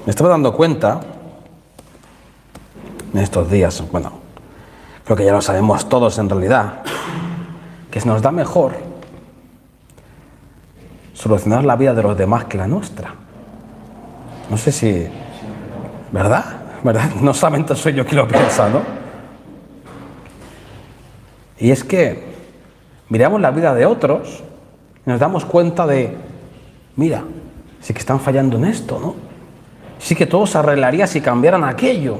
Me estaba dando cuenta en estos días, bueno, creo que ya lo sabemos todos en realidad, que se nos da mejor solucionar la vida de los demás que la nuestra. No sé si... ¿Verdad? No solamente soy yo quien lo piensa, ¿no? Y es que miramos la vida de otros y nos damos cuenta de, mira, sí que están fallando en esto, ¿no? Sí que todo se arreglaría si cambiaran aquello.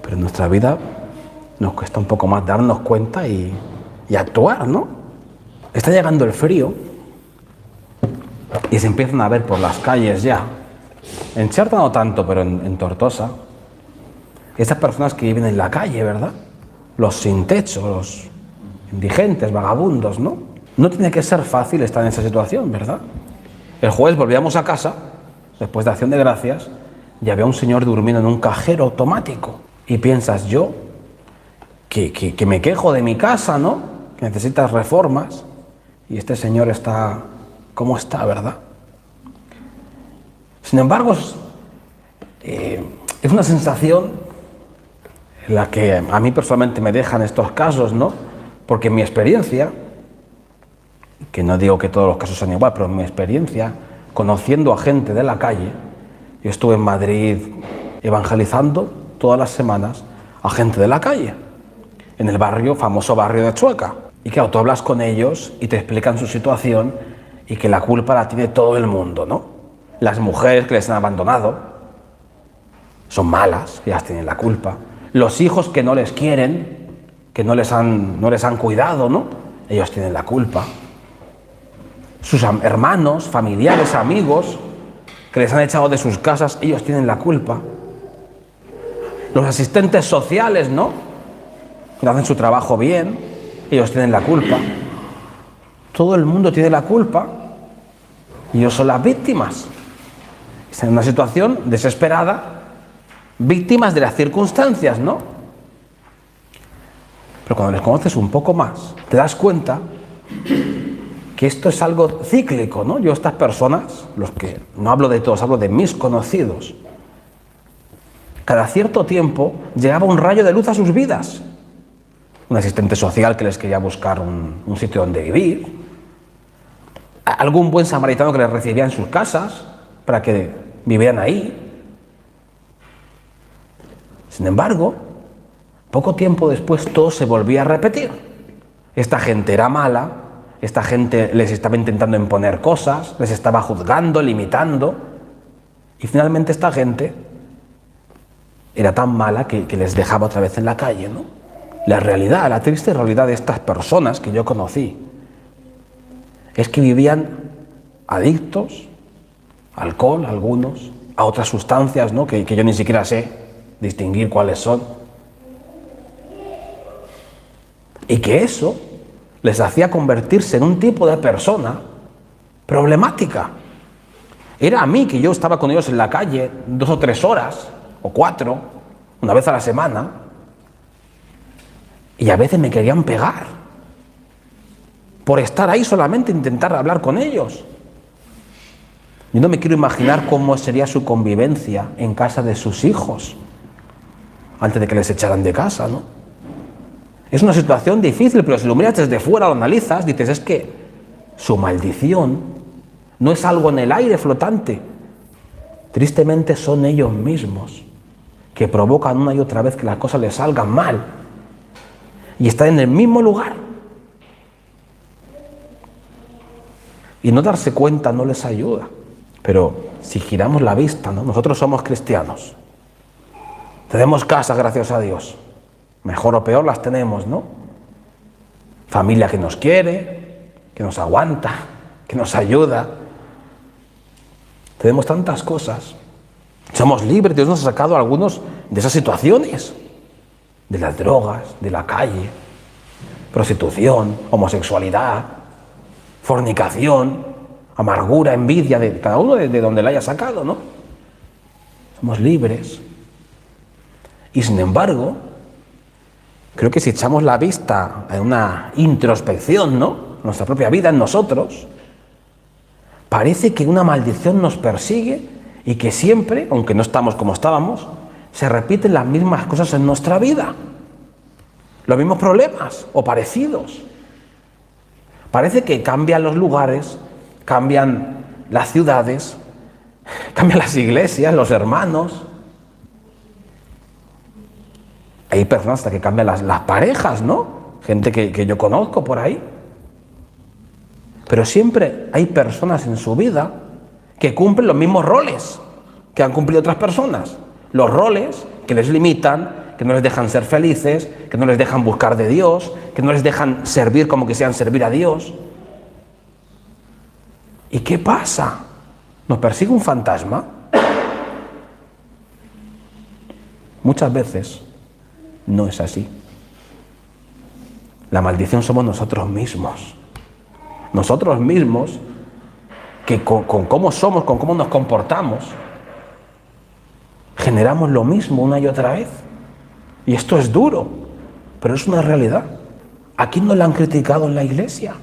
Pero en nuestra vida nos cuesta un poco más darnos cuenta y actuar, ¿no? Está llegando el frío y se empiezan a ver por las calles ya, en Cherta no tanto, pero en Tortosa, esas personas que viven en la calle, ¿verdad? Los sin techo, los indigentes, vagabundos, ¿no? No tiene que ser fácil estar en esa situación, ¿verdad? El jueves volvíamos a casa, después de Acción de Gracias, y había un señor durmiendo en un cajero automático. Y piensas, yo, que me quejo de mi casa, ¿no? Que necesitas reformas, y este señor está, ¿cómo está, verdad? Sin embargo, es una sensación en la que a mí personalmente me dejan estos casos, ¿no? Porque en mi experiencia, que no digo que todos los casos sean igual, pero en mi experiencia, conociendo a gente de la calle, yo estuve en Madrid evangelizando todas las semanas a gente de la calle, en el barrio, famoso barrio de Chueca. Y claro, tú hablas con ellos y te explican su situación y que la culpa la tiene todo el mundo, ¿no? Las mujeres que les han abandonado son malas, ellas tienen la culpa. Los hijos que no les quieren, que no les han cuidado, ¿no? Ellos tienen la culpa. Sus hermanos, familiares, amigos que les han echado de sus casas, ellos tienen la culpa. Los asistentes sociales, ¿no? Que hacen su trabajo bien, ellos tienen la culpa. Todo el mundo tiene la culpa y ellos son las víctimas. Están en una situación desesperada, víctimas de las circunstancias, ¿no? Pero cuando les conoces un poco más, te das cuenta que esto es algo cíclico, ¿no? Yo estas personas, los que no hablo de todos, hablo de mis conocidos, cada cierto tiempo llegaba un rayo de luz a sus vidas. Un asistente social que les quería buscar un sitio donde vivir, algún buen samaritano que les recibía en sus casas para que vivieran ahí. Sin embargo, poco tiempo después todo se volvía a repetir. Esta gente era mala, esta gente les estaba intentando imponer cosas, les estaba juzgando, limitando, y finalmente esta gente era tan mala que les dejaba otra vez en la calle, ¿no? La realidad, la triste realidad de estas personas que yo conocí es que vivían adictos, alcohol, algunos, a otras sustancias, ¿no? que yo ni siquiera sé distinguir cuáles son. Y que eso les hacía convertirse en un tipo de persona problemática. Era a mí que yo estaba con ellos en la calle 2 o 3 horas, o 4, una vez a la semana, y a veces me querían pegar por estar ahí solamente intentar hablar con ellos. Yo no me quiero imaginar cómo sería su convivencia en casa de sus hijos antes de que les echaran de casa, ¿no? Es una situación difícil, pero si lo miras desde fuera, lo analizas, dices, es que su maldición no es algo en el aire flotante. Tristemente son ellos mismos que provocan una y otra vez que las cosas les salgan mal. Y están en el mismo lugar. Y no darse cuenta no les ayuda. Pero si giramos la vista, ¿no? Nosotros somos cristianos. Tenemos casas, gracias a Dios. Mejor o peor las tenemos, ¿no? Familia que nos quiere, que nos aguanta, que nos ayuda. Tenemos tantas cosas. Somos libres. Dios nos ha sacado a algunos de esas situaciones. De las drogas, de la calle, prostitución, homosexualidad, fornicación, amargura, envidia, de cada uno de donde la haya sacado, ¿no? Somos libres. Y sin embargo, creo que si echamos la vista en una introspección, ¿no? Nuestra propia vida en nosotros, Parece que una maldición nos persigue y que siempre, aunque no estamos como estábamos, se repiten las mismas cosas en nuestra vida. Los mismos problemas o parecidos. Parece que cambian los lugares, cambian las ciudades, cambian las iglesias, los hermanos. Hay personas hasta que cambian las parejas, ¿no? Gente que yo conozco por ahí. Pero siempre hay personas en su vida que cumplen los mismos roles que han cumplido otras personas. Los roles que les limitan, que no les dejan ser felices, que no les dejan buscar de Dios, que no les dejan servir como quisieran servir a Dios. ¿Y qué pasa? ¿Nos persigue un fantasma? Muchas veces no es así. La maldición somos nosotros mismos. Nosotros mismos, que con cómo somos, con cómo nos comportamos, generamos lo mismo una y otra vez. Y esto es duro, pero es una realidad. ¿A quién no le han criticado en la iglesia?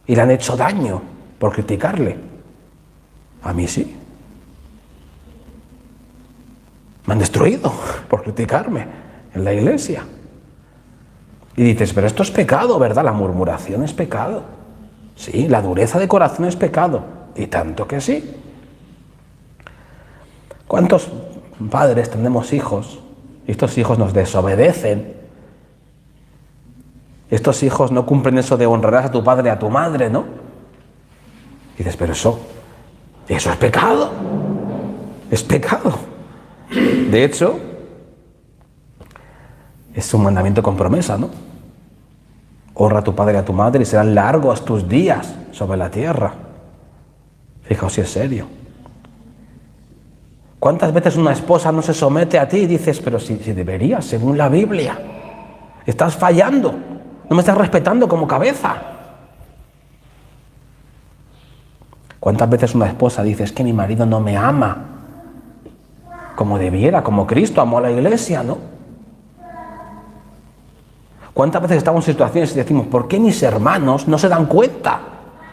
Y le han hecho daño por criticarle. A mí sí. Me han destruido por criticarme en la iglesia. Y dices, pero esto es pecado, ¿verdad? La murmuración es pecado. Sí, la dureza de corazón es pecado. Y tanto que sí. ¿Cuántos padres tenemos hijos? Y estos hijos nos desobedecen. Estos hijos no cumplen eso de honrarás a tu padre y a tu madre, ¿no? Y dices, pero eso es pecado. Es pecado. De hecho, es un mandamiento con promesa, ¿no? Honra a tu padre y a tu madre y serán largos tus días sobre la tierra. Fijaos si es serio. ¿Cuántas veces una esposa no se somete a ti y dices, pero si deberías, según la Biblia? Estás fallando, no me estás respetando como cabeza. ¿Cuántas veces una esposa dice, es que mi marido no me ama como debiera, como Cristo amó a la iglesia, ¿no? ¿Cuántas veces estamos en situaciones y decimos, ¿por qué mis hermanos no se dan cuenta?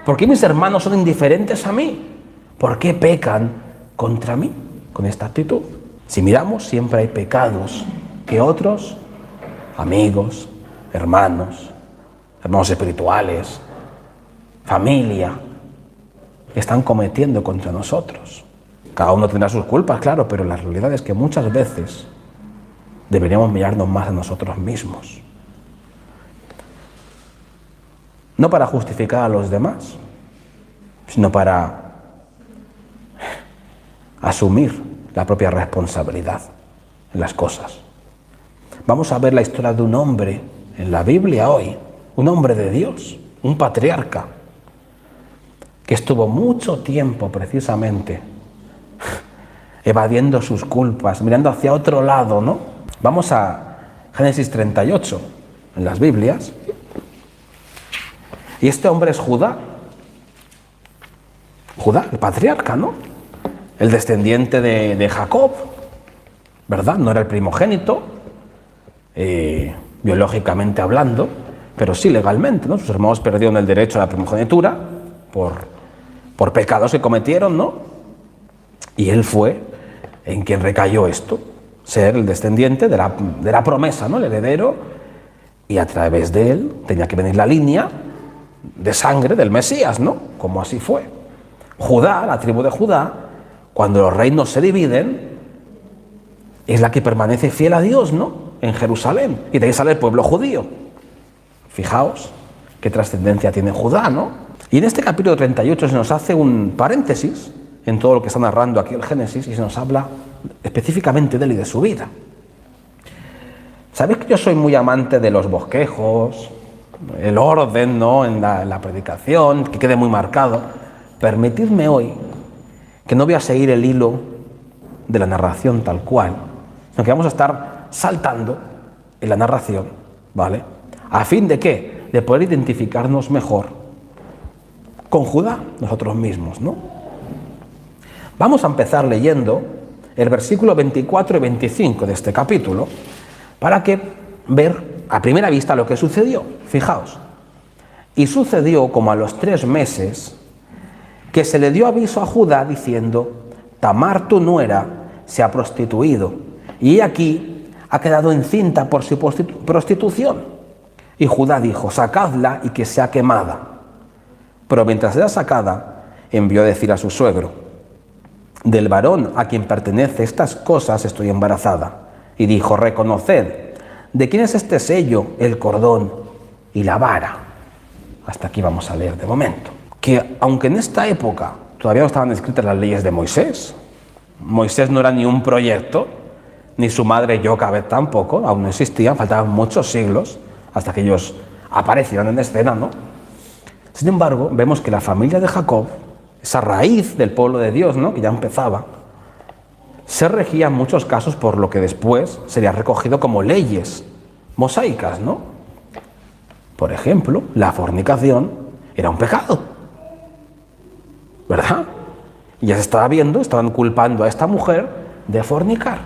¿Por qué mis hermanos son indiferentes a mí? ¿Por qué pecan contra mí con esta actitud? Si miramos, siempre hay pecados que otros, amigos, hermanos espirituales, familia, están cometiendo contra nosotros. Cada uno tendrá sus culpas, claro, pero la realidad es que muchas veces deberíamos mirarnos más a nosotros mismos. No para justificar a los demás, sino para asumir la propia responsabilidad en las cosas. Vamos a ver la historia de un hombre en la Biblia hoy, un hombre de Dios, un patriarca, que estuvo mucho tiempo precisamente evadiendo sus culpas, mirando hacia otro lado, ¿no? Vamos a Génesis 38, en las Biblias. Y este hombre es Judá, el patriarca, ¿no? El descendiente de Jacob, ¿verdad? No era el primogénito, biológicamente hablando, pero sí legalmente, ¿no? Sus hermanos perdieron el derecho a la primogenitura por pecados que cometieron, ¿no? Y él fue en quien recayó esto, ser el descendiente de la promesa, ¿no? El heredero, y a través de él tenía que venir la línea de sangre del Mesías, ¿no? Como así fue. Judá, la tribu de Judá, cuando los reinos se dividen, es la que permanece fiel a Dios, ¿no? En Jerusalén. Y de ahí sale el pueblo judío. Fijaos qué trascendencia tiene Judá, ¿no? Y en este capítulo 38 se nos hace un paréntesis en todo lo que está narrando aquí el Génesis y se nos habla específicamente de él y de su vida. ¿Sabéis que yo soy muy amante de los bosquejos, el orden, ¿no? en la predicación, que quede muy marcado? Permitidme hoy que no voy a seguir el hilo de la narración tal cual, sino que vamos a estar saltando en la narración, ¿vale? ¿A fin de qué? De poder identificarnos mejor con Judá, nosotros mismos, ¿no? Vamos a empezar leyendo el versículo 24 y 25 de este capítulo para que ver a primera vista lo que sucedió. Fijaos. Y sucedió como a los 3 meses que se le dio aviso a Judá diciendo: Tamar tu nuera se ha prostituido, y aquí ha quedado encinta por su prostitución. Y Judá dijo: sacadla y que sea quemada. Pero mientras era sacada, envió a decir a su suegro: del varón a quien pertenece estas cosas estoy embarazada. Y dijo: reconoced, ¿de quién es este sello, el cordón y la vara? Hasta aquí vamos a leer de momento. Que aunque en esta época todavía no estaban escritas las leyes de Moisés, Moisés no era ni un proyecto, ni su madre Jocabed tampoco, aún no existían, faltaban muchos siglos hasta que ellos aparecieran en escena, ¿no? Sin embargo, vemos que la familia de Jacob, esa raíz del pueblo de Dios, ¿no?, que ya empezaba, se regía en muchos casos por lo que después sería recogido como leyes mosaicas, ¿no? Por ejemplo, la fornicación era un pecado, ¿verdad? Y ya se estaba viendo, estaban culpando a esta mujer de fornicar.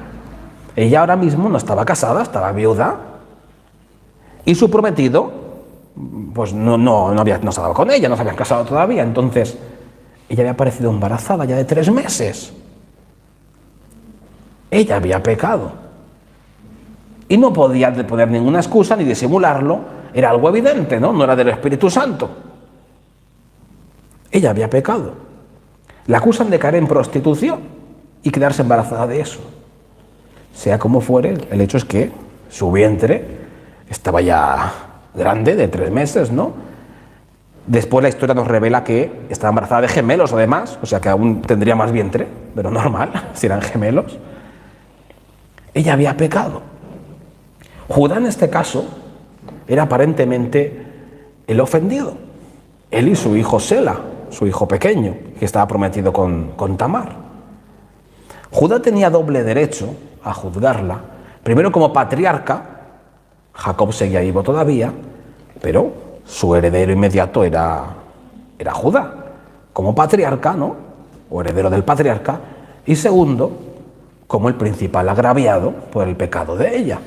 Ella ahora mismo no estaba casada, estaba viuda, y su prometido, pues no estaba con ella, no se habían casado todavía. Entonces, ella había aparecido embarazada ya de 3 meses. Ella había pecado. Y no podía poner ninguna excusa ni disimularlo, era algo evidente, ¿no? No era del Espíritu Santo. Ella había pecado. La acusan de caer en prostitución y quedarse embarazada de eso. Sea como fuere, el hecho es que su vientre estaba ya grande, de 3 meses, ¿no? Después la historia nos revela que estaba embarazada de gemelos, además, o sea que aún tendría más vientre, pero normal, si eran gemelos. Ella había pecado. Judá, en este caso, era aparentemente el ofendido. Él y su hijo Sela, su hijo pequeño, que estaba prometido con Tamar. Judá tenía doble derecho a juzgarla. Primero, como patriarca, Jacob seguía vivo todavía, pero su heredero inmediato era Judá, como patriarca, ¿no?, o heredero del patriarca, y segundo, como el principal agraviado por el pecado de ella,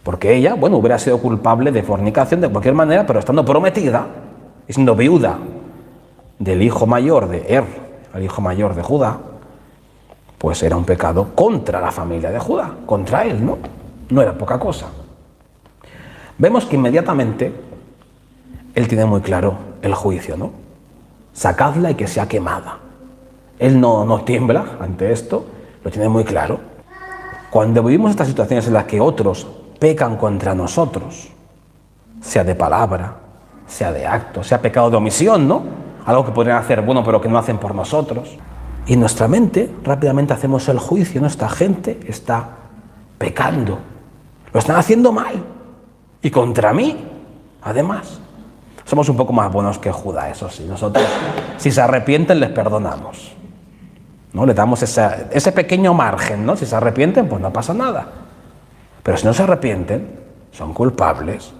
porque ella, bueno, hubiera sido culpable de fornicación de cualquier manera, pero estando prometida y siendo viuda del hijo mayor de el hijo mayor de Judá, pues era un pecado contra la familia de Judá, contra él, ¿no? No era poca cosa. Vemos que inmediatamente él tiene muy claro el juicio, ¿no? Sacadla y que sea quemada. Él no tiembla ante esto, lo tiene muy claro. Cuando vivimos estas situaciones en las que otros pecan contra nosotros, sea de palabra, sea de acto, sea pecado de omisión, ¿no? Algo que podrían hacer bueno pero que no hacen por nosotros. Y en nuestra mente rápidamente hacemos el juicio, ¿no? Esta gente está pecando, lo están haciendo mal. Y contra mí, además. Somos un poco más buenos que Judá, eso sí. Nosotros, si se arrepienten, les perdonamos, ¿no? Le damos ese pequeño margen, ¿no? Si se arrepienten, pues no pasa nada. Pero si no se arrepienten, son culpables.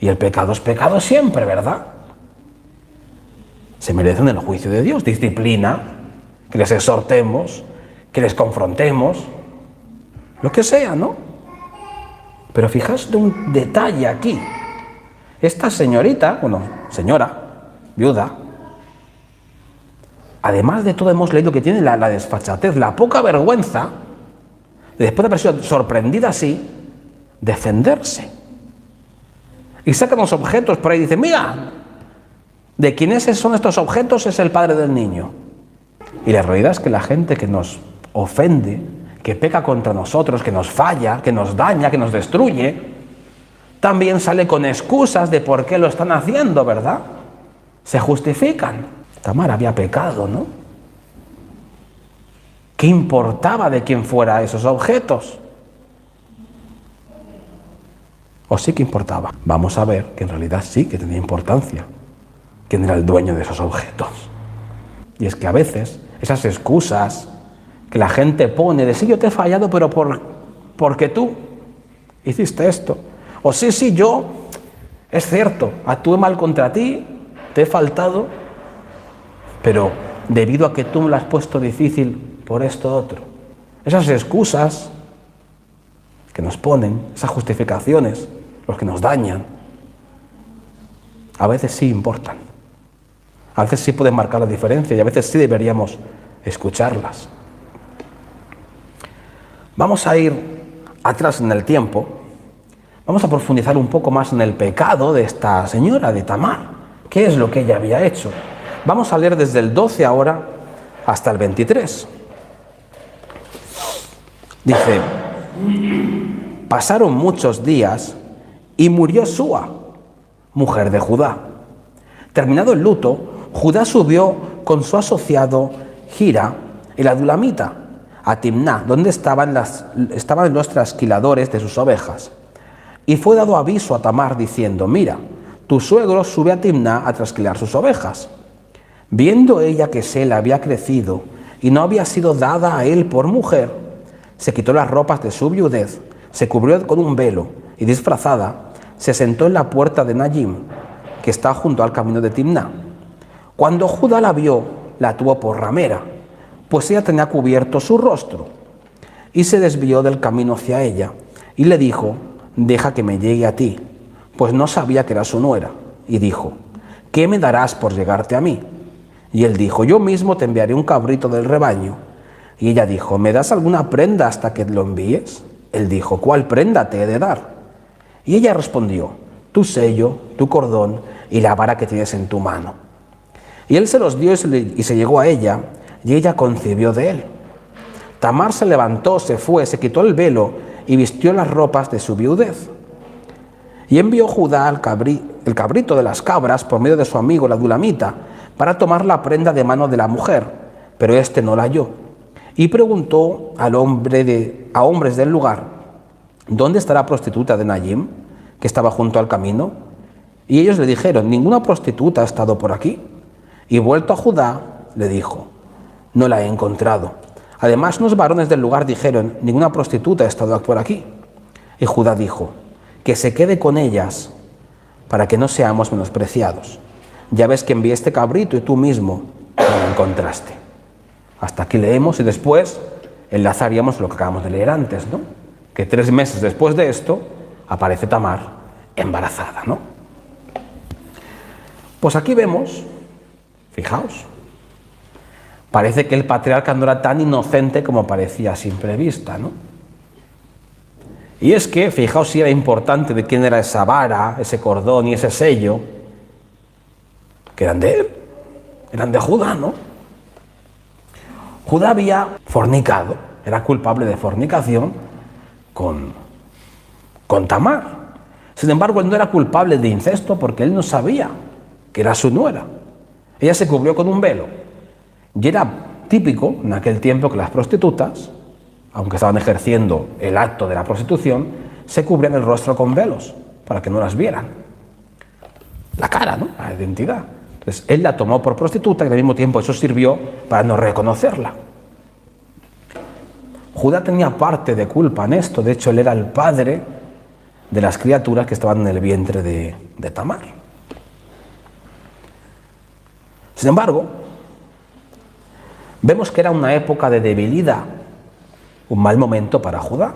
Y el pecado es pecado siempre, ¿verdad? Se merecen el juicio de Dios, disciplina, que les exhortemos, que les confrontemos, lo que sea, ¿no? Pero fijaos de un detalle aquí. Esta señorita, señora, viuda, además de todo hemos leído que tiene la desfachatez, la poca vergüenza, después de haber sido sorprendida así, defenderse. Y saca unos objetos por ahí y dice: mira, ¿de quiénes son estos objetos? Es el padre del niño. Y la realidad es que la gente que nos ofende, que peca contra nosotros, que nos falla, que nos daña, que nos destruye, también sale con excusas de por qué lo están haciendo, ¿verdad? Se justifican. Tamar había pecado, ¿no? ¿Qué importaba de quién fuera esos objetos? ¿O sí que importaba? Vamos a ver que en realidad sí que tenía importancia quién era el dueño de esos objetos. Y es que a veces esas excusas que la gente pone de sí, yo te he fallado, pero porque tú hiciste esto. O sí, yo, es cierto, actué mal contra ti, te he faltado, pero debido a que tú me lo has puesto difícil por esto otro. Esas excusas que nos ponen, esas justificaciones, los que nos dañan, a veces sí importan. A veces sí pueden marcar la diferencia y a veces sí deberíamos escucharlas. Vamos a ir atrás en el tiempo. Vamos a profundizar un poco más en el pecado de esta señora, de Tamar. ¿Qué es lo que ella había hecho? Vamos a leer desde el 12 ahora hasta el 23. Dice: pasaron muchos días y murió Súa, mujer de Judá. Terminado el luto, Judá subió con su asociado Hira, el adulamita, a Timná, donde estaban los trasquiladores de sus ovejas. Y fue dado aviso a Tamar diciendo: mira, tu suegro sube a Timná a trasquilar sus ovejas. Viendo ella que Sela había crecido y no había sido dada a él por mujer, se quitó las ropas de su viudez, se cubrió con un velo y disfrazada, se sentó en la puerta de Nayim, que está junto al camino de Timná. Cuando Judá la vio, la tuvo por ramera, pues ella tenía cubierto su rostro, y se desvió del camino hacia ella, y le dijo: deja que me llegue a ti, pues no sabía que era su nuera. Y dijo: ¿qué me darás por llegarte a mí? Y él dijo: yo mismo te enviaré un cabrito del rebaño. Y ella dijo: ¿me das alguna prenda hasta que lo envíes? Él dijo: ¿cuál prenda te he de dar? Y ella respondió: tu sello, tu cordón y la vara que tienes en tu mano. Y él se los dio y se llegó a ella, y ella concibió de él. Tamar se levantó, se fue, se quitó el velo y vistió las ropas de su viudez. Y envió Judá el cabrito de las cabras por medio de su amigo el adulamita para tomar la prenda de mano de la mujer, pero éste no la halló. Y preguntó a hombres del lugar: ¿dónde está la prostituta de Nayim, que estaba junto al camino? Y ellos le dijeron: ninguna prostituta ha estado por aquí. Y vuelto a Judá, le dijo: no la he encontrado. Además, unos varones del lugar dijeron: ninguna prostituta ha estado por aquí. Y Judá dijo: que se quede con ellas, para que no seamos menospreciados. Ya ves que envié este cabrito y tú mismo no lo encontraste. Hasta aquí leemos y después enlazaríamos lo que acabamos de leer antes, ¿no? Que 3 meses después de esto aparece Tamar embarazada, ¿no? Pues aquí vemos, fijaos, parece que el patriarca no era tan inocente como parecía a simple vista, ¿no? Y es que, fijaos si era importante de quién era esa vara, ese cordón y ese sello, que eran de él, eran de Judá, ¿no? Judá había fornicado, era culpable de fornicación con Tamar. Sin embargo, él no era culpable de incesto porque él no sabía que era su nuera. Ella se cubrió con un velo. Y era típico en aquel tiempo que las prostitutas, aunque estaban ejerciendo el acto de la prostitución, se cubrían el rostro con velos para que no las vieran. La cara, ¿no? La identidad. Entonces, él la tomó por prostituta y al mismo tiempo eso sirvió para no reconocerla. Judá tenía parte de culpa en esto. De hecho, él era el padre de las criaturas que estaban en el vientre de Tamar. Sin embargo, vemos que era una época de debilidad, un mal momento para Judá.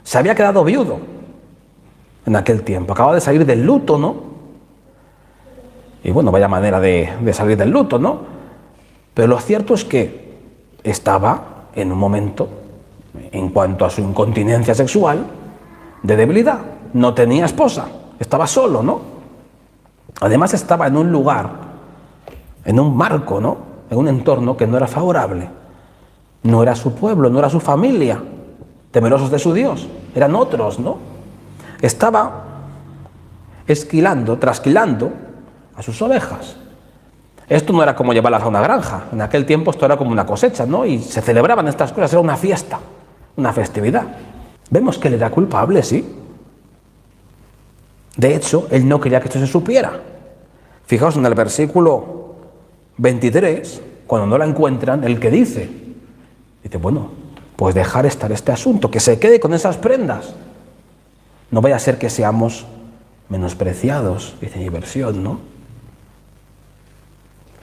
Se había quedado viudo en aquel tiempo, acababa de salir del luto, ¿no? Y bueno, vaya manera de salir del luto, ¿no? Pero lo cierto es que estaba en un momento, en cuanto a su incontinencia sexual, de debilidad. No tenía esposa, estaba solo, ¿no? Además estaba en un lugar, en un marco, ¿no? En un entorno que no era favorable. No era su pueblo, no era su familia, temerosos de su Dios, eran otros, ¿no? Estaba trasquilando a sus ovejas. Esto no era como llevarlas a una granja, en aquel tiempo esto era como una cosecha, ¿no? Y se celebraban estas cosas, era una fiesta, una festividad. Vemos que él era culpable, sí. De hecho, él no quería que esto se supiera. Fijaos en el versículo 23, cuando no la encuentran, el que dice, bueno, pues dejar estar este asunto, que se quede con esas prendas. No vaya a ser que seamos menospreciados, dice mi versión, ¿no?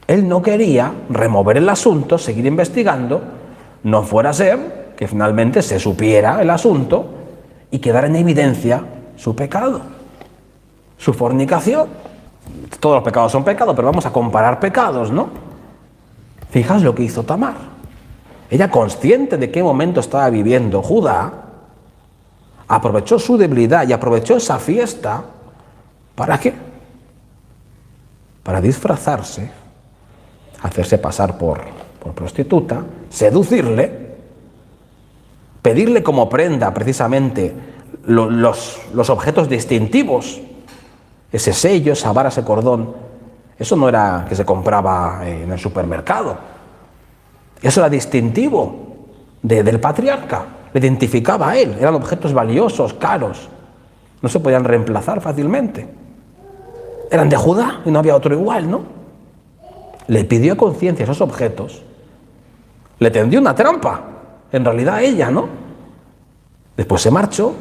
Él no quería remover el asunto, seguir investigando, no fuera a ser que finalmente se supiera el asunto y quedara en evidencia su pecado, su fornicación. Todos los pecados son pecados, pero vamos a comparar pecados, ¿no? Fijaos lo que hizo Tamar. Ella, consciente de qué momento estaba viviendo Judá, aprovechó su debilidad y aprovechó esa fiesta. ¿Para qué? Para disfrazarse, hacerse pasar por prostituta, seducirle, pedirle como prenda precisamente los objetos distintivos, ese sello, esa vara, ese cordón. Eso no era que se compraba en el supermercado, eso era distintivo del patriarca, le identificaba a él, eran objetos valiosos, caros, no se podían reemplazar fácilmente, eran de Judá y no había otro igual, ¿no? Le pidió a conciencia esos objetos, le tendió una trampa, en realidad ella, ¿no? Después se marchó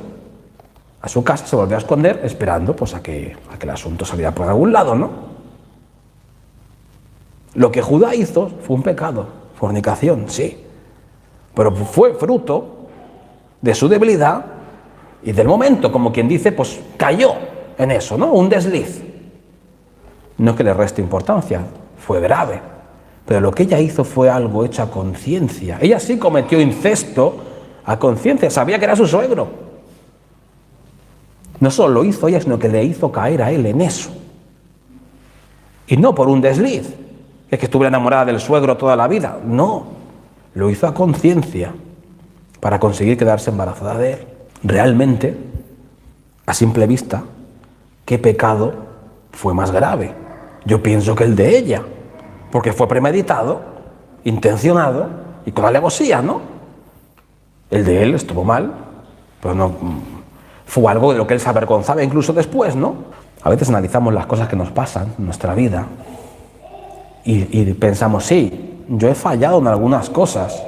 a su casa, se volvió a esconder, esperando pues a que el asunto saliera por algún lado, ¿no? Lo que Judá hizo fue un pecado, fornicación, sí, pero fue fruto de su debilidad y del momento, como quien dice, pues cayó en eso, ¿no? Un desliz. No es que le reste importancia, fue grave, pero lo que ella hizo fue algo hecho a conciencia. Ella sí cometió incesto a conciencia, sabía que era su suegro. No solo lo hizo ella, sino que le hizo caer a él en eso. Y no por un desliz, es que estuviera enamorada del suegro toda la vida. No, lo hizo a conciencia para conseguir quedarse embarazada de él. Realmente, a simple vista, ¿qué pecado fue más grave? Yo pienso que el de ella, porque fue premeditado, intencionado y con alevosía, ¿no? El de él estuvo mal, pero no fue algo de lo que él se avergonzaba incluso después, ¿no? A veces analizamos las cosas que nos pasan en nuestra vida y pensamos, sí, yo he fallado en algunas cosas,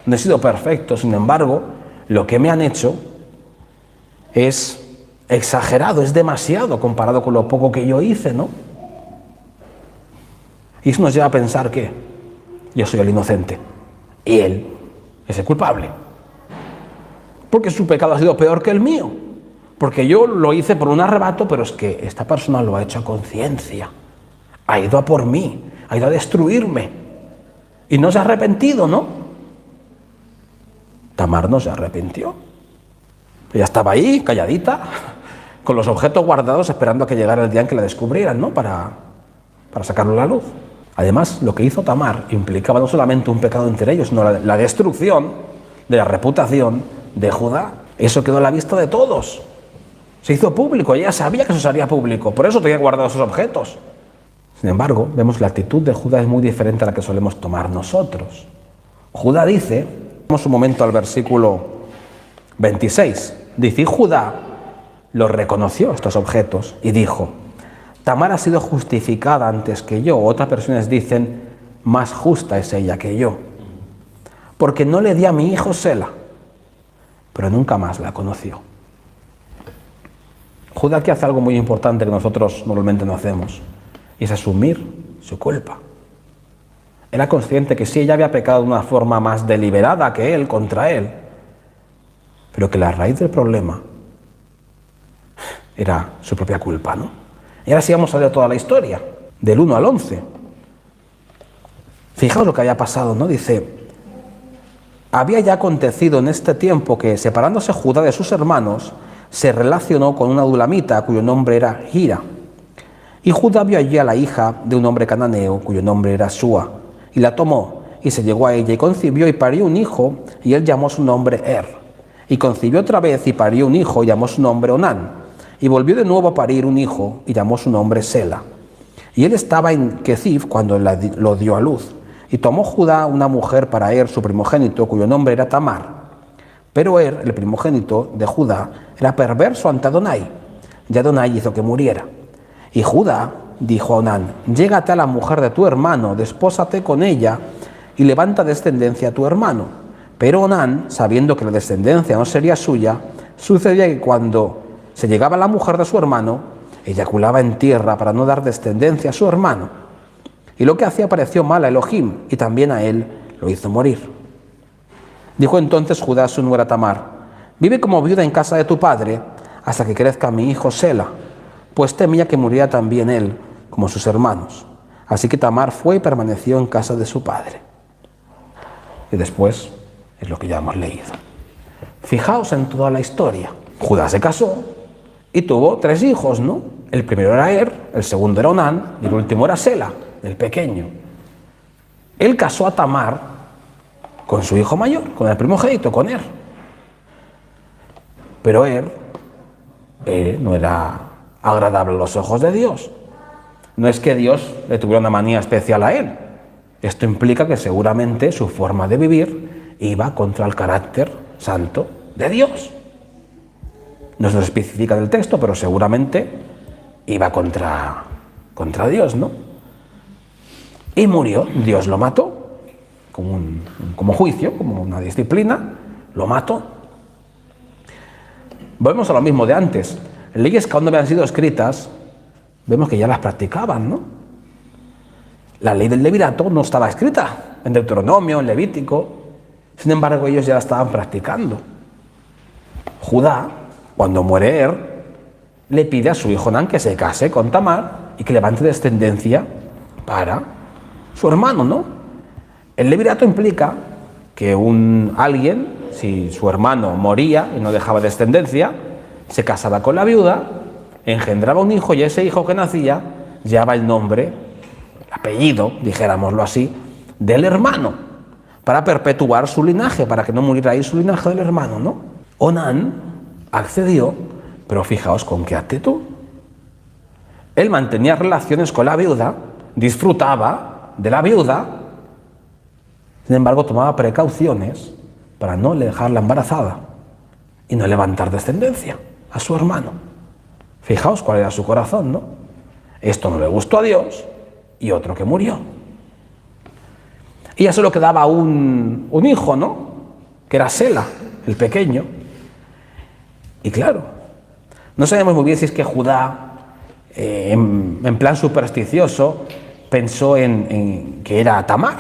no he sido perfecto, sin embargo, lo que me han hecho es exagerado, es demasiado comparado con lo poco que yo hice, ¿no? Y eso nos lleva a pensar que yo soy el inocente y él es el culpable. Porque su pecado ha sido peor que el mío. Porque yo lo hice por un arrebato, pero es que esta persona lo ha hecho a conciencia. Ha ido a por mí, ha ido a destruirme. Y no se ha arrepentido, ¿no? Tamar no se arrepintió. Ella estaba ahí, calladita, con los objetos guardados, esperando a que llegara el día en que la descubrieran, ¿no? Para sacarlo a la luz. Además, lo que hizo Tamar implicaba no solamente un pecado entre ellos, sino la destrucción de la reputación de Judá. Eso quedó a la vista de todos. Se hizo público, ella sabía que eso sería público, por eso tenía guardados esos objetos. Sin embargo, vemos que la actitud de Judá es muy diferente a la que solemos tomar nosotros. Judá dice, vamos un momento al versículo 26, dice, y Judá los reconoció, estos objetos, y dijo, Tamar ha sido justificada antes que yo. Otras personas dicen, más justa es ella que yo, porque no le di a mi hijo Sela, pero nunca más la conoció. Judá aquí hace algo muy importante que nosotros normalmente no hacemos, y es asumir su culpa. Era consciente que sí, ella había pecado de una forma más deliberada que él, contra él, pero que la raíz del problema era su propia culpa, ¿no? Y ahora sí vamos a leer toda la historia, del 1 al 11. Fijaos lo que había pasado, ¿no? Dice, había ya acontecido en este tiempo que, separándose Judá de sus hermanos, se relacionó con una dulamita cuyo nombre era Gira. Y Judá vio allí a la hija de un hombre cananeo cuyo nombre era Súa, y la tomó, y se llegó a ella, y concibió y parió un hijo, y él llamó su nombre Y concibió otra vez, y parió un hijo, y llamó su nombre Onán. Y volvió de nuevo a parir un hijo, y llamó su nombre Sela. Y él estaba en Quezib cuando lo dio a luz. Y tomó Judá una mujer para su primogénito, cuyo nombre era Tamar. Pero el primogénito de Judá, era perverso ante Adonai, y Adonai hizo que muriera. Y Judá dijo a Onán, llégate a la mujer de tu hermano, despósate con ella, y levanta descendencia a tu hermano. Pero Onán, sabiendo que la descendencia no sería suya, sucedía que cuando se llegaba a la mujer de su hermano, eyaculaba en tierra para no dar descendencia a su hermano. Y lo que hacía pareció mal a Elohim, y también a él lo hizo morir. Dijo entonces Judá a su nuera Tamar, vive como viuda en casa de tu padre, hasta que crezca mi hijo Sela, pues temía que muriera también él, como sus hermanos. Así que Tamar fue y permaneció en casa de su padre. Y después es lo que ya hemos leído. Fijaos en toda la historia. Judá se casó y tuvo 3 hijos, ¿no? El primero era el segundo era Onán y el último era Sela, el pequeño. Él casó a Tamar con su hijo mayor, con el primogénito, con Pero no era agradable a los ojos de Dios. No es que Dios le tuviera una manía especial a él. Esto implica que seguramente su forma de vivir iba contra el carácter santo de Dios. No se lo especifica del texto, pero seguramente iba contra Dios, ¿no? Y murió, Dios lo mató, como juicio, como una disciplina, lo mató. Volvemos a lo mismo de antes. Leyes que aún no habían sido escritas, vemos que ya las practicaban, ¿no? La ley del levirato no estaba escrita en Deuteronomio, en Levítico, sin embargo ellos ya la estaban practicando. Judá, cuando muere le pide a su hijo Onán que se case con Tamar y que levante descendencia para su hermano, ¿no? El levirato implica que alguien, si su hermano moría y no dejaba descendencia, se casaba con la viuda, engendraba un hijo y ese hijo que nacía llevaba el nombre, el apellido, dijéramoslo así, del hermano, para perpetuar su linaje, para que no muriera ahí su linaje del hermano, ¿no? Onán accedió, pero fijaos con qué actitud. Él mantenía relaciones con la viuda, disfrutaba de la viuda, sin embargo tomaba precauciones para no dejarla embarazada y no levantar descendencia a su hermano. Fijaos cuál era su corazón, ¿no? Esto no le gustó a Dios y otro que murió. Y ya solo quedaba un hijo, ¿no? Que era Sela, el pequeño. Y claro, no sabemos muy bien si es que Judá, en plan supersticioso, pensó en que era Tamar,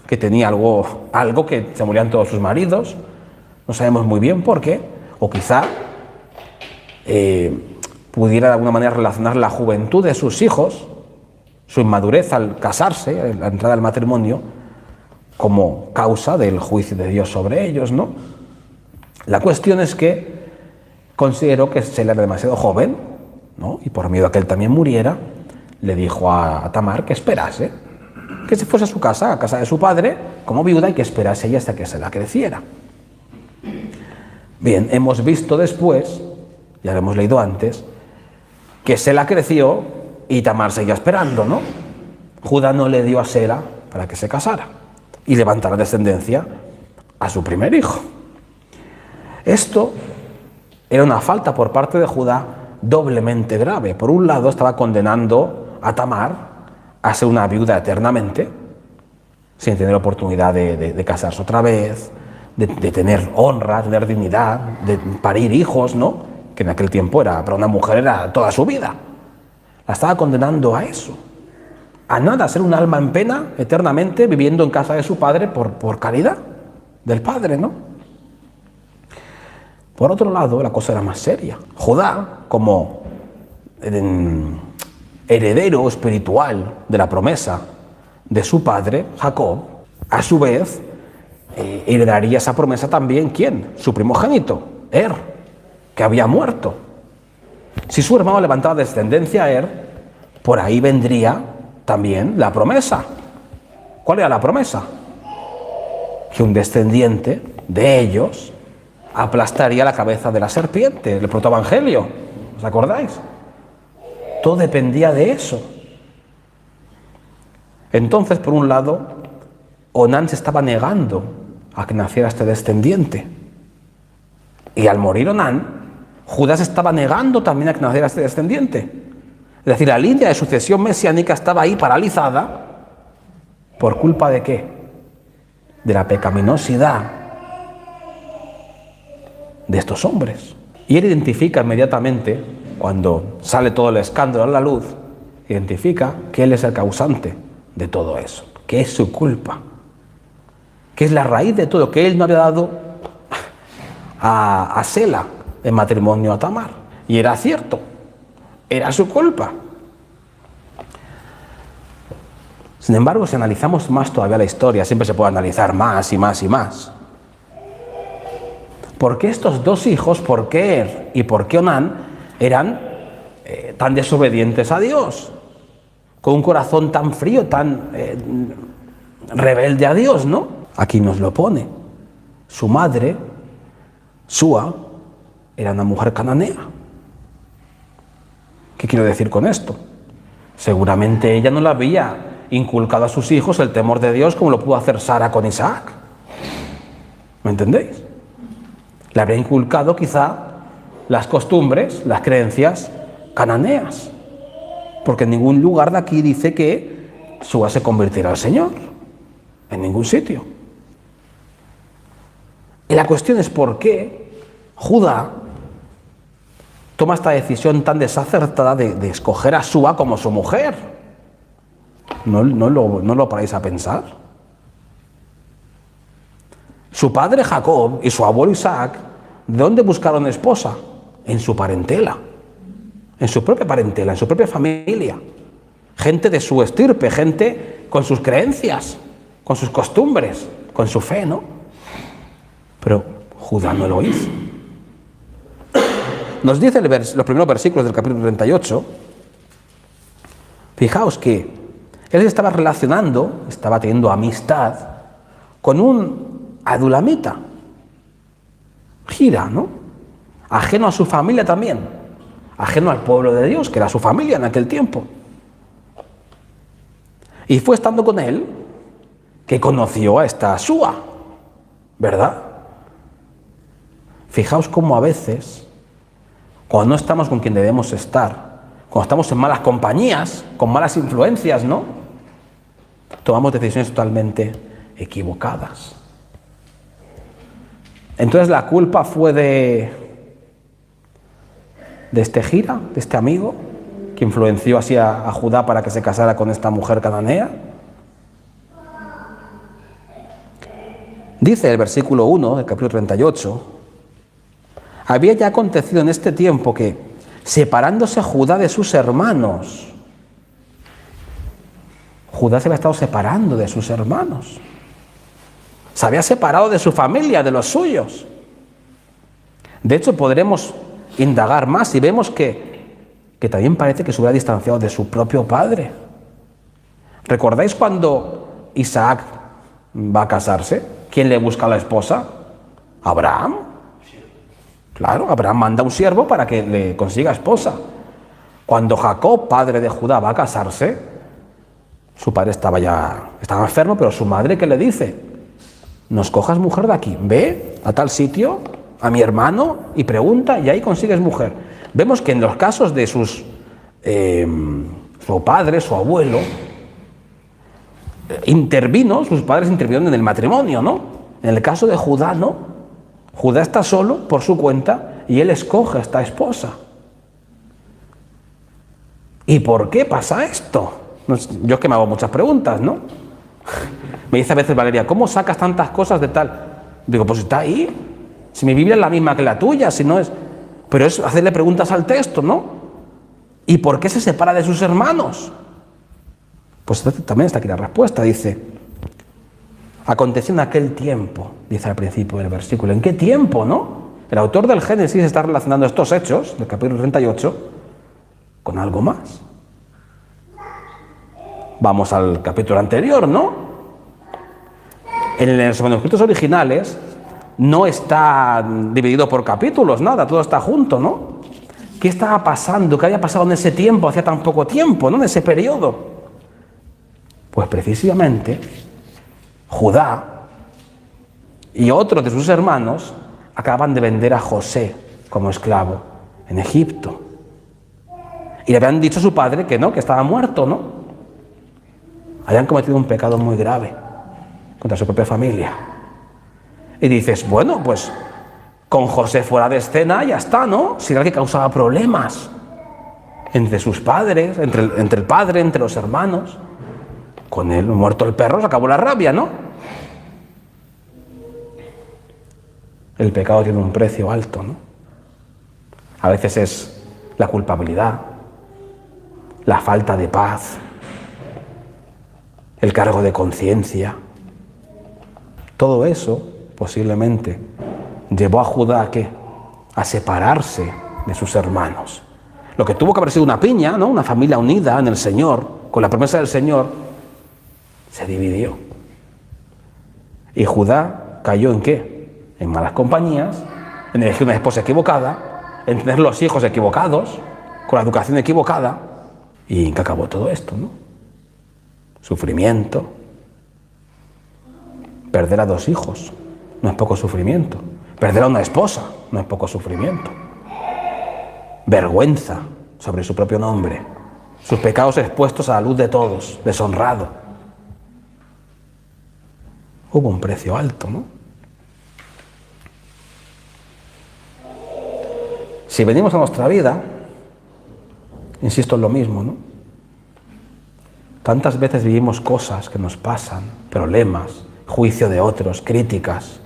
que tenía algo que se morían todos sus maridos. No sabemos muy bien por qué. O quizá pudiera de alguna manera relacionar la juventud de sus hijos, su inmadurez al casarse, la entrada al matrimonio, como causa del juicio de Dios sobre ellos, ¿no? La cuestión es que consideró que Sela era demasiado joven, ¿no? Y por miedo a que él también muriera, le dijo a Tamar que esperase, que se fuese a su casa, a casa de su padre, como viuda, y que esperase ella hasta que Sela creciera. Bien, hemos visto después, ya lo hemos leído antes, que Sela creció y Tamar seguía esperando, ¿no? Judá no le dio a Sela para que se casara y levantara descendencia a su primer hijo. Esto era una falta por parte de Judá doblemente grave. Por un lado, estaba condenando a Tamar a ser una viuda eternamente, sin tener oportunidad de casarse otra vez, de tener honra, tener dignidad, de parir hijos, ¿no? Que en aquel tiempo para una mujer era toda su vida. La estaba condenando a eso, a nada, a ser un alma en pena eternamente, viviendo en casa de su padre por caridad del padre, ¿no? Por otro lado, la cosa era más seria. Judá, como heredero espiritual de la promesa de su padre, Jacob, a su vez, heredaría esa promesa también, ¿quién? Su primogénito, que había muerto. Si su hermano levantaba descendencia a por ahí vendría también la promesa. ¿Cuál era la promesa? Que un descendiente de ellos aplastaría la cabeza de la serpiente, el protoevangelio, ¿os acordáis? Todo dependía de eso. Entonces, por un lado, Onán se estaba negando a que naciera este descendiente. Y al morir Onán, Judá se estaba negando también a que naciera este descendiente. Es decir, la línea de sucesión mesiánica estaba ahí paralizada. ¿Por culpa de qué? De la pecaminosidad de estos hombres. Y él identifica inmediatamente, cuando sale todo el escándalo a la luz, identifica que él es el causante de todo eso, que es su culpa, que es la raíz de todo, que él no había dado a Sela en matrimonio a Tamar. Y era cierto, era su culpa. Sin embargo, si analizamos más todavía la historia, siempre se puede analizar más y más y más. ¿Por qué estos dos hijos, por qué Er y por qué Onán, eran tan desobedientes a Dios? Con un corazón tan frío, tan rebelde a Dios, ¿no? Aquí nos lo pone. Su madre, Súa, era una mujer cananea. ¿Qué quiero decir con esto? Seguramente ella no le había inculcado a sus hijos el temor de Dios como lo pudo hacer Sara con Isaac. ¿Me entendéis? Le habría inculcado quizá las costumbres, las creencias cananeas. Porque en ningún lugar de aquí dice que Súa se convirtiera al Señor. En ningún sitio. Y la cuestión es por qué Judá toma esta decisión tan desacertada de escoger a Súa como su mujer. ¿No lo paráis a pensar? Su padre Jacob y su abuelo Isaac, ¿de dónde buscaron esposa? En su parentela. En su propia parentela, en su propia familia. Gente de su estirpe, gente con sus creencias, con sus costumbres, con su fe, ¿no? Pero Judá no lo hizo. Nos dice los primeros versículos del capítulo 38, fijaos que él estaba relacionando, estaba teniendo amistad con un adulamita, Gira, ¿no? Ajeno a su familia también, ajeno al pueblo de Dios, que era su familia en aquel tiempo. Y fue estando con él que conoció a esta Súa, ¿verdad? Fijaos cómo a veces, cuando no estamos con quien debemos estar, cuando estamos en malas compañías, con malas influencias, ¿no? Tomamos decisiones totalmente equivocadas. Entonces la culpa fue de este Gira, de este amigo, que influenció así a Judá para que se casara con esta mujer cananea. Dice el versículo 1 del capítulo 38, había ya acontecido en este tiempo que, separándose Judá de sus hermanos, Judá se había estado separando de sus hermanos, se había separado de su familia, de los suyos. De hecho, podremos indagar más y vemos que también parece que se hubiera distanciado de su propio padre. ¿Recordáis cuando Isaac va a casarse? ¿Quién le busca a la esposa? Abraham. Claro, Abraham manda un siervo para que le consiga esposa. Cuando Jacob, padre de Judá, va a casarse, su padre estaba enfermo, pero su madre, ¿qué le dice? No escojas mujer de aquí, ve a tal sitio, a mi hermano, y pregunta, y ahí consigues mujer. Vemos que en los casos de su padre, su abuelo, sus padres intervinieron en el matrimonio, ¿no? En el caso de Judá, no. Judá está solo por su cuenta y él escoge a esta esposa. ¿Y por qué pasa esto? Yo es que me hago muchas preguntas, ¿no? Me dice a veces Valeria, ¿cómo sacas tantas cosas de tal? Digo, pues está ahí. Si mi Biblia es la misma que la tuya, si no es... Pero es hacerle preguntas al texto, ¿no? ¿Y por qué se separa de sus hermanos? Pues también está aquí la respuesta, dice... Aconteció en aquel tiempo, dice al principio del versículo. ¿En qué tiempo, no? El autor del Génesis está relacionando estos hechos, del capítulo 38, con algo más. Vamos al capítulo anterior, ¿no? En los manuscritos originales no está dividido por capítulos, nada, todo está junto, ¿no? ¿Qué estaba pasando? ¿Qué había pasado en ese tiempo, hacía tan poco tiempo, ¿no? En ese periodo. Pues precisamente Judá y otros de sus hermanos acaban de vender a José como esclavo en Egipto. Y le habían dicho a su padre que no, que estaba muerto, ¿no? Habían cometido un pecado muy grave contra su propia familia. Y dices, bueno, pues con José fuera de escena ya está, ¿no? Si era el que causaba problemas entre sus padres, entre el padre, entre los hermanos. Con él, muerto el perro, se acabó la rabia, ¿no? El pecado tiene un precio alto, ¿no? A veces es la culpabilidad, la falta de paz, el cargo de conciencia. Todo eso posiblemente llevó a Judá ¿a qué? A separarse de sus hermanos. Lo que tuvo que haber sido una piña, ¿no? Una familia unida en el Señor, con la promesa del Señor, se dividió. Y Judá cayó ¿en qué? En malas compañías, en elegir una esposa equivocada, en tener los hijos equivocados, con la educación equivocada. ¿Y en qué acabó todo esto, no? Sufrimiento. Perder a 2 hijos no es poco sufrimiento. Perder a una esposa no es poco sufrimiento. Vergüenza sobre su propio nombre. Sus pecados expuestos a la luz de todos. Deshonrado. Hubo un precio alto, ¿no? Si venimos a nuestra vida, insisto en lo mismo, ¿no? Tantas veces vivimos cosas que nos pasan, problemas, juicio de otros, críticas.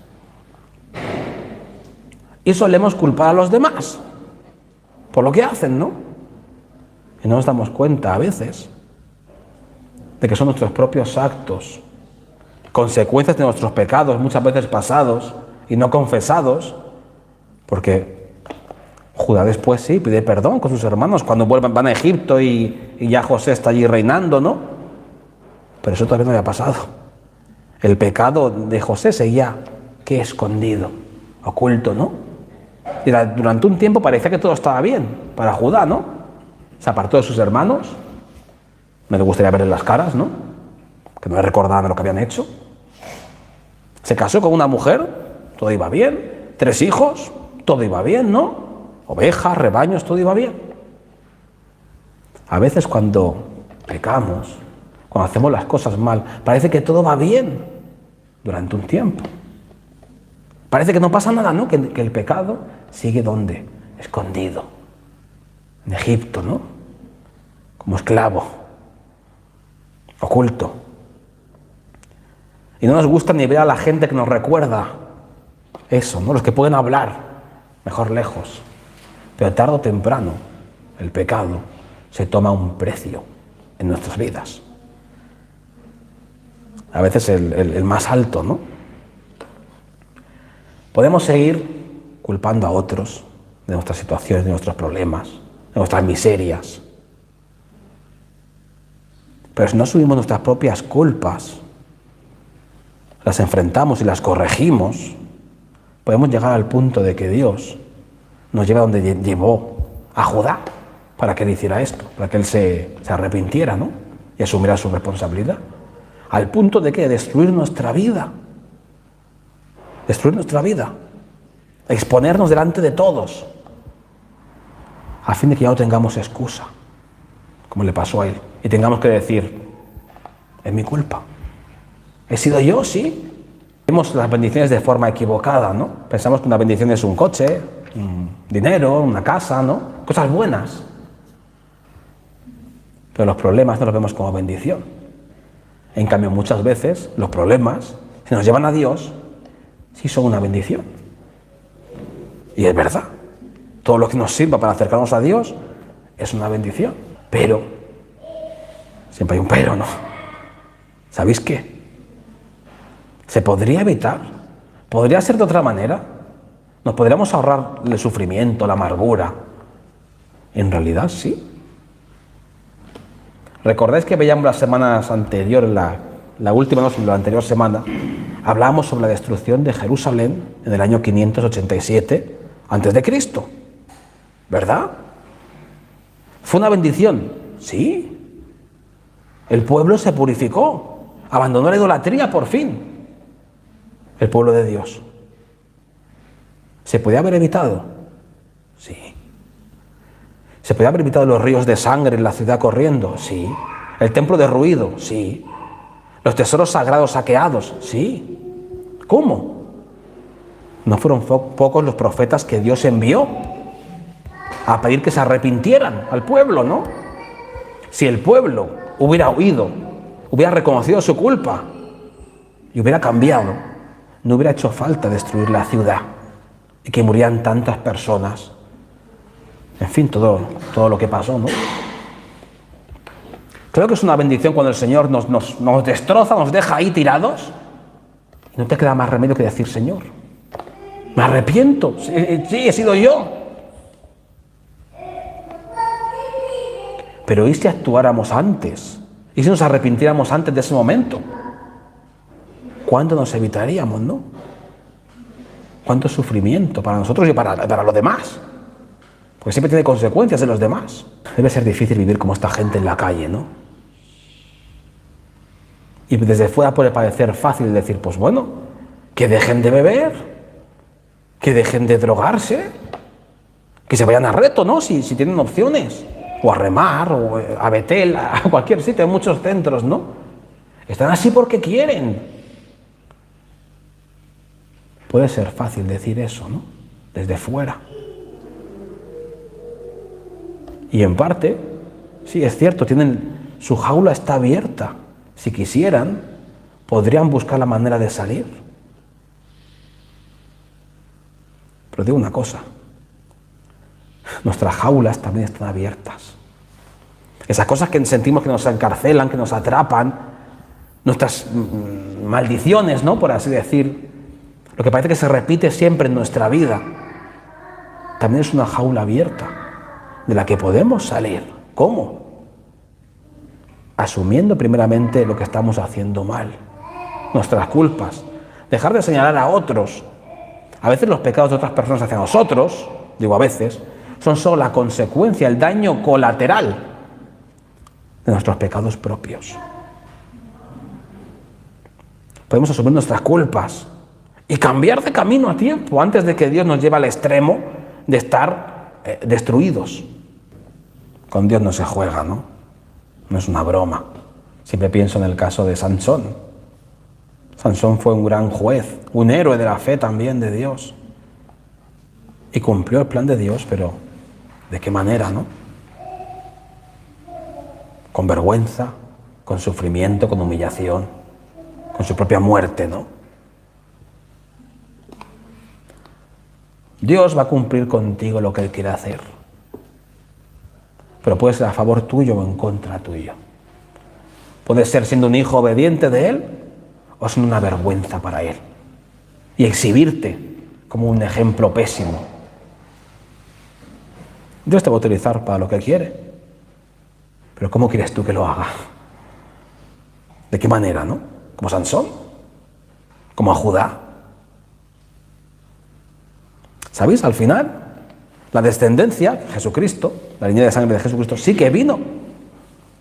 Y solemos culpar a los demás por lo que hacen, ¿no? Y no nos damos cuenta a veces de que son nuestros propios actos, consecuencias de nuestros pecados, muchas veces pasados y no confesados, porque Judá después sí pide perdón con sus hermanos cuando van a Egipto y ya José está allí reinando, ¿no? Pero eso todavía no había pasado. El pecado de José seguía, ¿qué? Escondido, oculto, ¿no? Y durante un tiempo parecía que todo estaba bien para Judá, ¿no? Se apartó de sus hermanos, no le gustaría verles las caras, ¿no? Que no le recordaban lo que habían hecho. Se casó con una mujer, todo iba bien. 3 hijos, todo iba bien, ¿no? Ovejas, rebaños, todo iba bien. A veces cuando pecamos, cuando hacemos las cosas mal, parece que todo va bien durante un tiempo. Parece que no pasa nada, ¿no? Que el pecado sigue ¿dónde? Escondido. En Egipto, ¿no? Como esclavo. Oculto. Y no nos gusta ni ver a la gente que nos recuerda eso, ¿no? Los que pueden hablar, mejor lejos. Pero tarde o temprano, el pecado se toma un precio en nuestras vidas. A veces el más alto, ¿no? Podemos seguir culpando a otros de nuestras situaciones, de nuestros problemas, de nuestras miserias. Pero si no asumimos nuestras propias culpas, las enfrentamos y las corregimos, podemos llegar al punto de que Dios nos lleva donde llevó a Judá para que él hiciera esto, para que él se arrepintiera, ¿no? Y asumiera su responsabilidad. Al punto de que destruir nuestra vida, exponernos delante de todos, a fin de que ya no tengamos excusa, como le pasó a él, y tengamos que decir, es mi culpa. ¿He sido yo? Sí. Vemos las bendiciones de forma equivocada, ¿no? Pensamos que una bendición es un coche, un dinero, una casa, ¿no? Cosas buenas. Pero los problemas no los vemos como bendición. En cambio, muchas veces los problemas, si nos llevan a Dios, sí son una bendición. Y es verdad. Todo lo que nos sirva para acercarnos a Dios es una bendición. Pero, siempre hay un pero, ¿no? ¿Sabéis qué? ¿Se podría evitar? ¿Podría ser de otra manera? ¿Nos podríamos ahorrar el sufrimiento, la amargura? En realidad sí. ¿Recordáis que veíamos las semanas anteriores, la última, no, la anterior semana, hablábamos sobre la destrucción de Jerusalén en el año 587 a.C.? ¿Verdad? ¿Fue una bendición? Sí. El pueblo se purificó, abandonó la idolatría por fin. El pueblo de Dios. ¿Se podía haber evitado? Sí. ¿Se podía haber evitado los ríos de sangre en la ciudad corriendo? Sí. ¿El templo derruido? Sí. ¿Los tesoros sagrados saqueados? Sí. ¿Cómo? ¿No fueron pocos los profetas que Dios envió a pedir que se arrepintieran al pueblo, no? Si el pueblo hubiera oído, hubiera reconocido su culpa y hubiera cambiado, no hubiera hecho falta destruir la ciudad y que murieran tantas personas. En fin, todo lo que pasó, ¿no? Claro que es una bendición cuando el Señor nos destroza, nos deja ahí tirados. Y no te queda más remedio que decir, Señor, me arrepiento, sí, he sido yo. Pero ¿y si actuáramos antes? ¿Y si nos arrepintiéramos antes de ese momento? ¿Cuánto nos evitaríamos, no? ¿Cuánto sufrimiento para nosotros y para los demás? Porque siempre tiene consecuencias en los demás. Debe ser difícil vivir como esta gente en la calle, ¿no? Y desde fuera puede parecer fácil decir, pues bueno, que dejen de beber, que dejen de drogarse, que se vayan a Reto, ¿no? Si tienen opciones, o a Remar, o a Betel, a cualquier sitio, hay muchos centros, ¿no? Están así porque quieren. Puede ser fácil decir eso, ¿no? Desde fuera. Y en parte, sí, es cierto, su jaula está abierta. Si quisieran, podrían buscar la manera de salir. Pero digo una cosa, nuestras jaulas también están abiertas. Esas cosas que sentimos que nos encarcelan, que nos atrapan, nuestras maldiciones, ¿no? Por así decir, lo que parece que se repite siempre en nuestra vida, también es una jaula abierta, de la que podemos salir. ¿Cómo? Asumiendo primeramente lo que estamos haciendo mal, nuestras culpas, dejar de señalar a otros. A veces los pecados de otras personas hacia nosotros, digo a veces, son solo la consecuencia, el daño colateral de nuestros pecados propios. Podemos asumir nuestras culpas y cambiar de camino a tiempo antes de que Dios nos lleve al extremo de estar destruidos. Con Dios no se juega, ¿no? No es una broma. Siempre pienso en el caso de Sansón. Sansón fue un gran juez, un héroe de la fe también de Dios. Y cumplió el plan de Dios, pero ¿de qué manera, no? Con vergüenza, con sufrimiento, con humillación, con su propia muerte, ¿no? Dios va a cumplir contigo lo que Él quiere hacer. Pero puede ser a favor tuyo o en contra tuyo. Puede ser siendo un hijo obediente de Él o siendo una vergüenza para Él. Y exhibirte como un ejemplo pésimo. Dios te va a utilizar para lo que quiere. Pero ¿cómo quieres tú que lo haga? ¿De qué manera, no? ¿Como Sansón? ¿Como a Judá? ¿Sabéis? Al final, la descendencia, Jesucristo, la línea de sangre de Jesucristo, sí que vino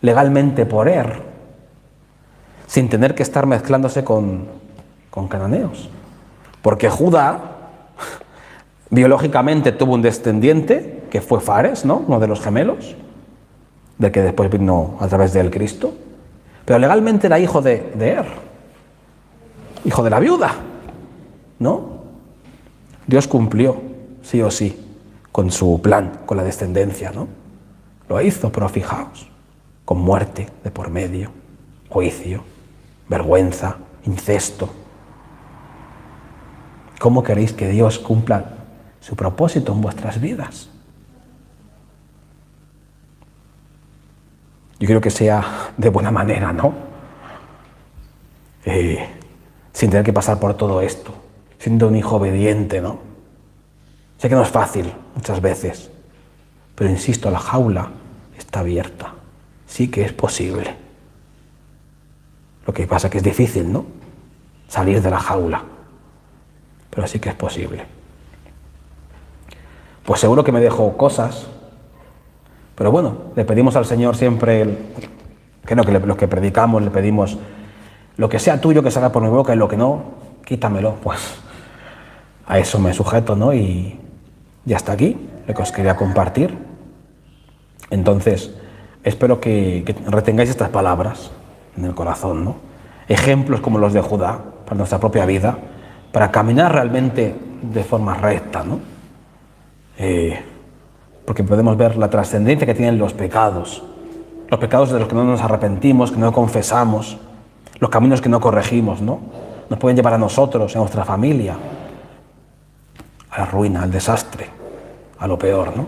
legalmente por sin tener que estar mezclándose con cananeos. Porque Judá, biológicamente, tuvo un descendiente, que fue Fares, ¿no? Uno de los gemelos, del que después vino a través de él Cristo. Pero legalmente era hijo de hijo de la viuda, ¿no? Dios cumplió, sí o sí, con su plan, con la descendencia, ¿no? Lo hizo, pero fijaos, con muerte de por medio, juicio, vergüenza, incesto. ¿Cómo queréis que Dios cumpla su propósito en vuestras vidas? Yo quiero que sea de buena manera, ¿no? Sin tener que pasar por todo esto, siendo un hijo obediente, ¿no? Sé que no es fácil muchas veces, pero insisto, la jaula está abierta. Sí que es posible. Lo que pasa es que es difícil, ¿no? Salir de la jaula. Pero sí que es posible. Pues seguro que me dejo cosas, pero bueno, le pedimos al Señor siempre, creo que los que predicamos le pedimos, lo que sea tuyo que salga por mi boca y lo que no, quítamelo. Pues a eso me sujeto, ¿no? Y hasta aquí lo que os quería compartir. Entonces, espero que retengáis estas palabras en el corazón, ¿no? Ejemplos como los de Judá para nuestra propia vida, para caminar realmente de forma recta, ¿no? Porque podemos ver la trascendencia que tienen los pecados de los que no nos arrepentimos, que no confesamos, los caminos que no corregimos, ¿no? Nos pueden llevar a nosotros, a nuestra familia, a la ruina, al desastre, a lo peor, ¿no?